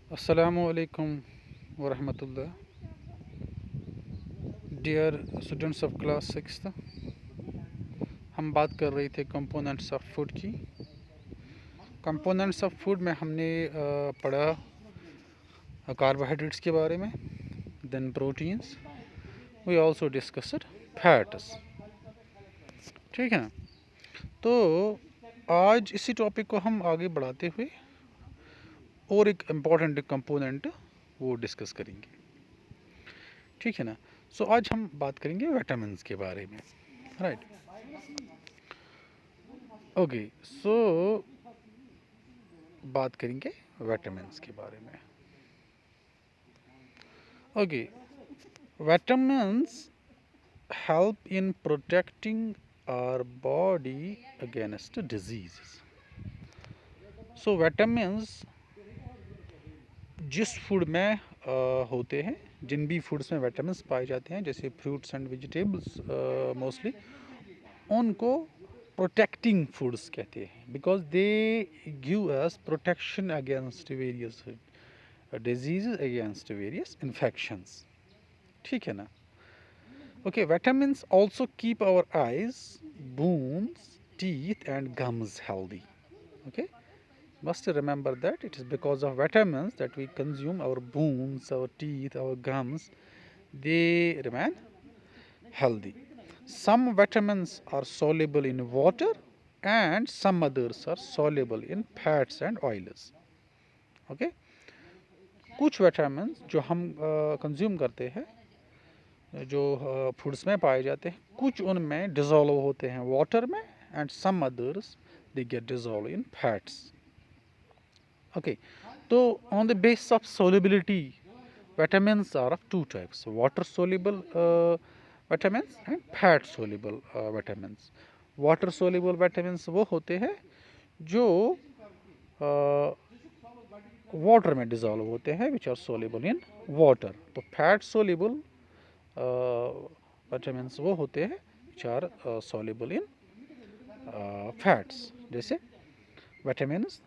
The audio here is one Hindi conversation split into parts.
Assalamualaikum warahmatullah. Dear students of class 6th, हम बात कर रहे थे कंपोनेंट्स ऑफ फूड की। कंपोनेंट्स ऑफ फूड में हमने पढ़ा कार्बोहाइड्रेट्स के बारे में, then proteins, we also discussed fats. ठीक है ना। तो आज इसी टॉपिक को हम आगे बढ़ाते हुए और एक इम्पॉर्टेंट कंपोनेंट वो डिस्कस करेंगे। ठीक है ना। सो आज हम बात करेंगे विटामिन्स के बारे में, राइट। ओके, सो बात करेंगे विटामिन्स के बारे में। Okay, vitamins help in protecting our body against diseases. So vitamins जिस फूड में होते हैं, जिन भी फूड्स में विटामिन्स पाए जाते हैं, जैसे फ्रूट्स एंड वेजिटेबल्स मोस्टली, उनको प्रोटेक्टिंग फूड्स कहते हैं, because they give us protection against various disease, against various infections. ठीक है ना। Okay, vitamins also keep our eyes, bones, teeth, and gums healthy. Okay, must remember that it is because of vitamins that we consume our bones, our teeth, our gums, they remain healthy. Some vitamins are soluble in water, and some others are soluble in fats and oils. Okay, कुछ vitamins जो हम कंज्यूम करते हैं, जो फूड्स में पाए जाते हैं, कुछ उनमें डिज़ोल्व होते हैं वाटर में, and some others they get dissolve in fats. Okay, तो on the basis of solubility vitamins are of two types: water soluble vitamins and fat soluble vitamins. Water soluble vitamins वो होते हैं जो वाटर में डिज़ोल्व होते हैं, which are soluble in water. तो फैट soluble विटामिन्स वो होते हैं which are soluble in fats. जैसे vitamins,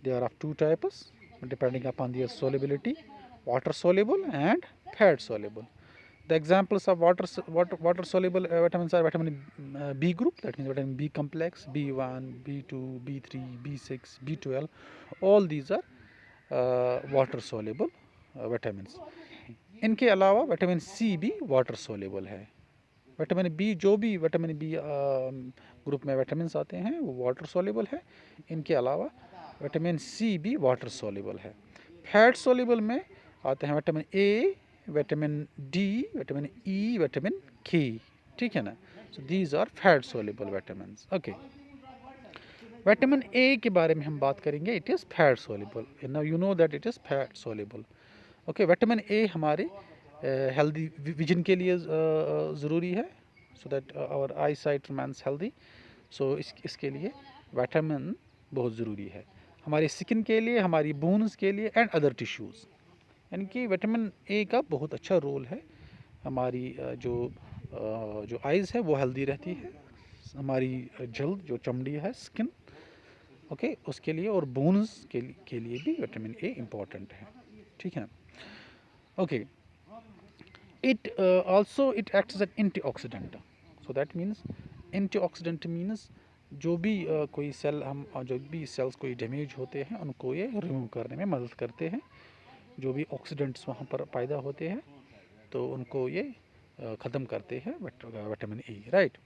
they are of two types depending upon their solubility: water soluble and fat soluble. The examples of water soluble vitamins are vitamin B group, that means vitamin B complex, B1, B2, B3, B6, B12. All these are water soluble vitamins. इनके अलावा विटामिन सी भी वाटर सोलेबल है। विटामिन बी, जो भी विटामिन बी ग्रुप में विटामिन आते हैं वो वाटर सोलेबल है। इनके अलावा विटामिन सी भी वाटर सोलेबल है। फैट सोलेबल में आते हैं vitamin A, vitamin D, vitamin E, vitamin K. ठीक है ना। So these are fat soluble vitamin. Okay, vitamin A के बारे में हम बात करेंगे। It is fat soluble. Now you know that it is fat soluble. Okay, vitamin A हमारे हेल्दी विजन के लिए ज़रूरी है, so that our eye sight remains healthy. So इसके लिए विटामिन बहुत ज़रूरी है हमारे स्किन के लिए, हमारी बोन्स के लिए, एंड अदर टिश्यूज़। यानी कि विटामिन ए का बहुत अच्छा रोल है। हमारी जो आइज़ है वो हेल्दी रहती है, हमारी जल्द जो चमड़ी है, स्किन, ओके, उसके लिए, और बोन्स के लिए भी विटामिन ए इम्पॉर्टेंट है। ठीक है ना। Okay, it also it acts as an antioxidant. So that means antioxidant means जो भी कोई सेल, हम जो भी सेल्स कोई डैमेज होते हैं उनको ये रिमूव करने में मदद करते हैं। जो भी ऑक्सीडेंट्स वहाँ पर पैदा होते हैं तो उनको ये ख़त्म करते हैं vitamin A, right.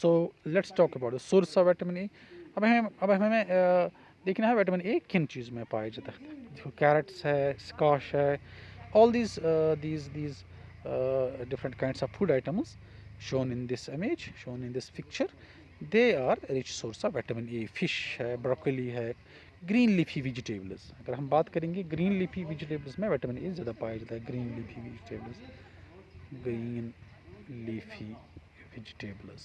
So let's talk about the source of vitamin A. अब हमें देखना है विटामिन ए किन चीज़ में पाया जाता है। जो कैरेट्स है, स्कॉश है, all these different kinds of food items shown in this image, shown in this picture, they are rich source of vitamin A. Fish है, broccoli है, green leafy vegetables. अगर हम बात करेंगे green leafy vegetables में vitamin A ज़्यादा पाया जाता है। green leafy vegetables, green leafy vegetables,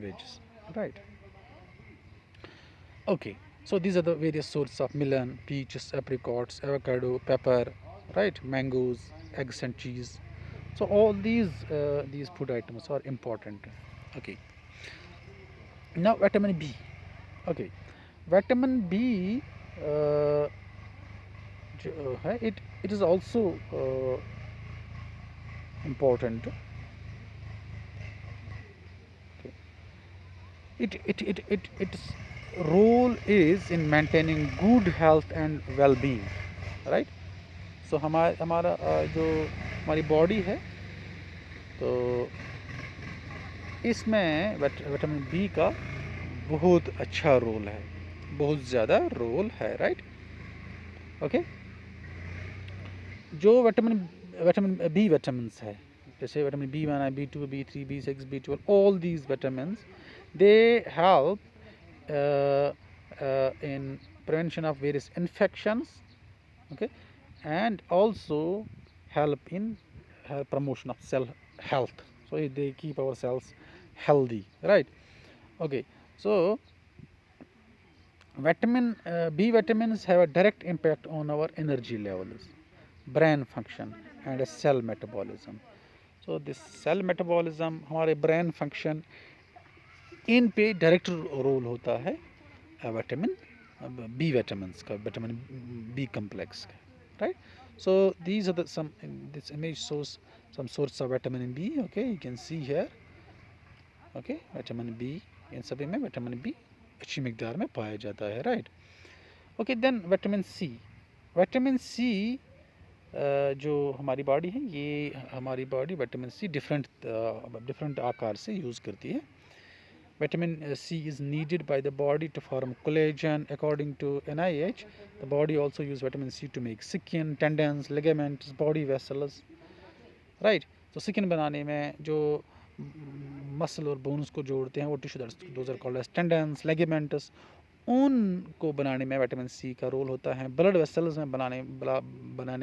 veggies, right. Okay, so these are the various sources of melon, peaches, apricots, avocado, pepper, right, mangoes, eggs and cheese. So all these food items are important. Okay, now vitamin B. Okay, Vitamin B uh, it is also important. Okay. Its role is in maintaining good health and well-being, right? So हमारा जो हमारी बॉडी है, तो इसमें विटामिन बी का बहुत अच्छा रोल है, बहुत ज़्यादा रोल है, राइट? ओके। जो विटामिन विटामिन बी विटामिन्स है, जैसे विटामिन B1 है, B2, B3, B6, B12, all these vitamins they help in prevention of various infections, okay, and also help in promotion of cell health. So they keep our cells healthy, right? Okay, so B vitamins have a direct impact on our energy levels, brain function, and cell metabolism. So this cell metabolism, हमारे brain function, इन पे डायरेक्ट रोल होता है विटामिन बी विटामिन्स का, विटामिन बी कम्प्लेक्स का, right? So these are the some, this image shows some source of vitamin B. Okay, you can see here. Okay, vitamin B, इन सभी में विटामिन बी अच्छी मिकदार में पाया जाता है, right? Okay, then vitamin C. Vitamin C जो हमारी बॉडी है, ये हमारी बॉडी विटामिन सी डिफरेंट आकार से यूज़ करती है। Vitamin C is needed by the body to form collagen. According to NIH, the body also uses vitamin C to make skin, tendons, ligaments, body vessels. Right? So skin बनाने में जो मसल और बोन्स को जोड़ते हैं वो tissue, those are called as tendons, ligaments, उनको बनाने में विटामिन सी का रोल होता है। ब्लड वेसल्स में बनाने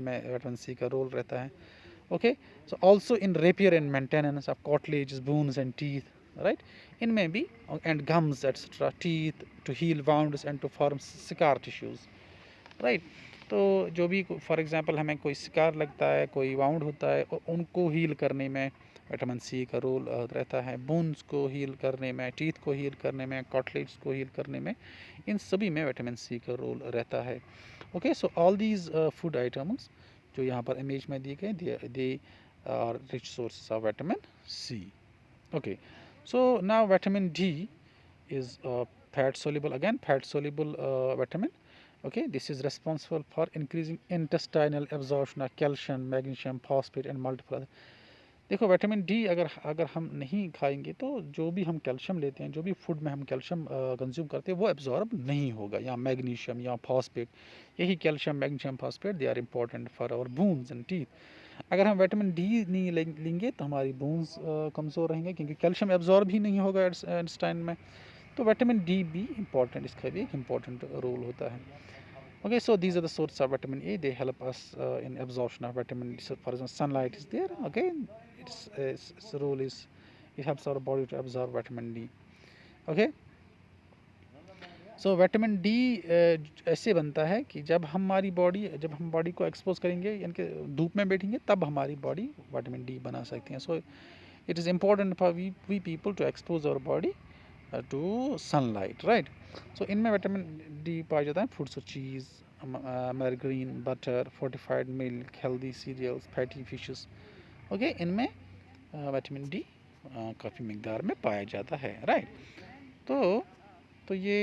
में विटामिन सी का रोल रहता है। Okay, so also in repair and maintenance of cartilage, bones and teeth, right? इनमें भी, and gums etcetera, teeth to heal wounds and to form scar tissues, right? तो जो भी फॉर एग्जांपल हमें कोई स्कार लगता है, कोई वाउंड होता है, उनको हील करने में विटामिन सी का रोल रहता है। बोन्स को हील करने में, टीथ को हील करने में, कॉटलेज को हील करने में, इन सभी में विटामिन सी का रोल रहता है। Okay, so all these food items जो यहाँ पर इमेज में दिए गए, they are rich sources of vitamin C. Okay, so now vitamin D is fat soluble, again fat soluble vitamin. Okay, this is responsible for increasing intestinal absorption of calcium, magnesium, phosphate and multiple other. देखो विटामिन डी अगर हम नहीं खाएंगे तो जो भी हम कैल्शियम लेते हैं, जो भी फूड में हम कैल्शियम कंज्यूम करते हैं, वो एब्जॉर्ब नहीं होगा। या मैग्नीशियम या फॉस्फेट, यही calcium, magnesium, phosphate, they are important for our bones and teeth. अगर हम विटामिन डी नहीं लेंगे तो हमारी बोन्स कमज़ोर रहेंगे, क्योंकि कैल्शियम एब्जॉर्ब ही नहीं होगा इंटेस्टाइन में। तो विटामिन डी भी इम्पॉर्टेंट, इसका भी एक इम्पॉर्टेंट रोल होता है। Okay, so these are the sources of vitamin A. They help us in absorption of vitamin D. So for example, sunlight is there. Okay, its role is, it helps our body to absorb vitamin D. Okay, so vitamin D ऐसे बनता है कि जब हम बॉडी को एक्सपोज करेंगे, यानी कि धूप में बैठेंगे, तब हमारी बॉडी विटामिन डी बना सकती है। So it is important for we people to expose our body to sunlight, right? So इनमें विटामिन डी पाया जाता है foods, cheese, margarine, butter, fortified milk, healthy cereals, fatty fishes. Okay, इनमें विटामिन डी काफ़ी मिकदार में पाया जाता है, राइट? तो ये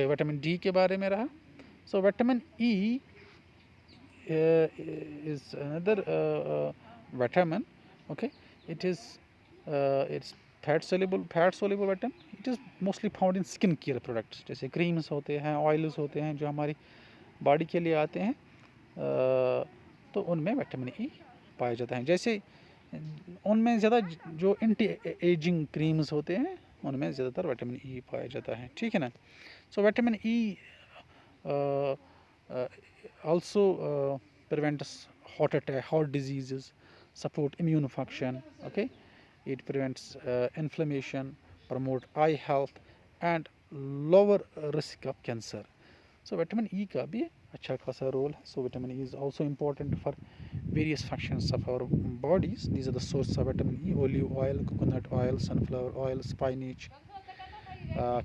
विटामिन डी के बारे में रहा। So vitamin E is another vitamin. Okay, it's fat soluble vitamin. It is mostly found in skin care products, जैसे क्रीम्स होते हैं, ऑयल्स होते हैं जो हमारी बॉडी के लिए आते हैं, तो उनमें विटामिन ई पाया जाता है। जैसे उनमें ज़्यादा जो एंटी एजिंग क्रीम्स होते हैं, उनमें ज़्यादातर विटामिन ई पाया जाता है, ठीक है ना? So vitamin E also prevents heart attack, heart diseases, support immune function. Okay, it prevents inflammation, promote eye health and lower risk of cancer. So vitamin E का भी अच्छा खासा रोल है. So vitamin E is also important for various functions of our bodies. These are the sources of vitamin E: olive oil, coconut oil, sunflower oil, spinach,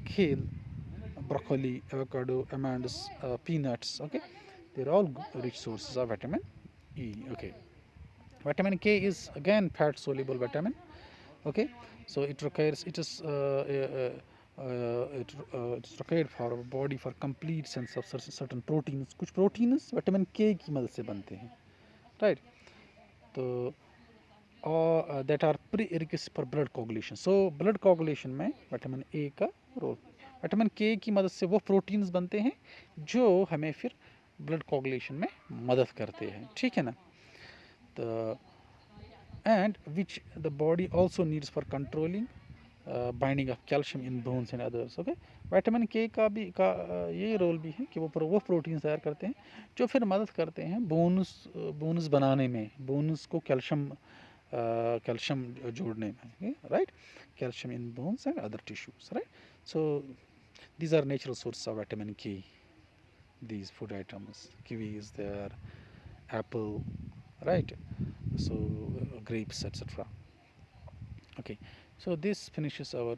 kale. broccoli, avocado, almonds, peanuts. Okay, they're all rich sources of vitamin E. Okay, vitamin K is again fat soluble vitamin. Okay, so it requires it is it's required for our body for complete sense of certain proteins. कुछ proteins vitamin K की मदद से बनते हैं, right? तो और that are prerequisites for blood coagulation. So blood coagulation में विटामिन ए का रोल, विटामिन के की मदद से वो प्रोटीन्स बनते हैं जो हमें फिर ब्लड कोगुलेशन में मदद करते हैं, ठीक है ना? तो and which the body also needs for controlling binding of calcium in bones and others. Okay, vitamin के का भी ये रोल भी है कि वो प्रोटीन तैयार करते हैं जो फिर मदद करते हैं बोन्स बनाने में, बोन्स को कैल्शियम जोड़ने में, right? Calcium in bones and other tissues, right? So these are natural sources of vitamin K, these food items. Kiwi is there, apple, right? So grapes, etc. Okay, so this finishes our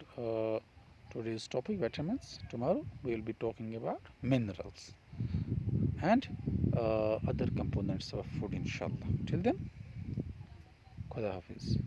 today's topic, vitamins. Tomorrow we will be talking about minerals and other components of food, inshallah. Till then, Khuda Hafiz.